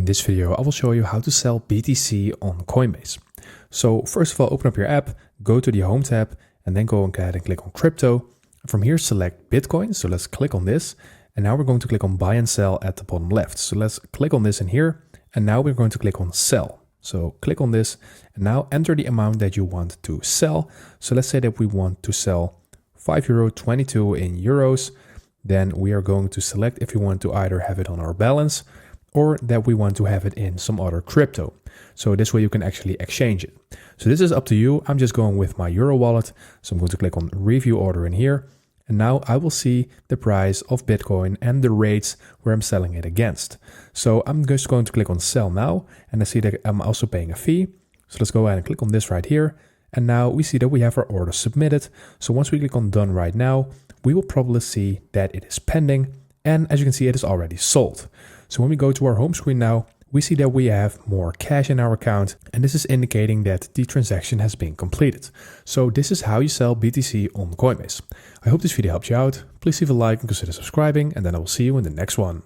In this video, I will show you how to sell BTC on Coinbase. So first of all, open up your app, go to the Home tab, and then go ahead and click on Crypto. From here, select Bitcoin. So let's click on this. And now we're going to click on Buy and Sell at the bottom left. So let's click on this in here. And now we're going to click on Sell. So click on this and now enter the amount that you want to sell. So let's say that we want to sell €5.22 in euros. Then we are going to select if we want to either have it on our balance or that we want to have it in some other crypto. So this way you can actually exchange it. So this is up to you. I'm just going with my Euro wallet. So I'm going to click on Review Order in here. And now I will see the price of Bitcoin and the rates where I'm selling it against. So I'm just going to click on Sell Now. And I see that I'm also paying a fee. So let's go ahead and click on this right here. And now we see that we have our order submitted. So once we click on Done right now, we will probably see that it is pending. And as you can see, it is already sold. So when we go to our home screen now, we see that we have more cash in our account, and this is indicating that the transaction has been completed. So this is how you sell BTC on Coinbase. I hope this video helped you out. Please leave a like and consider subscribing, and then I will see you in the next one.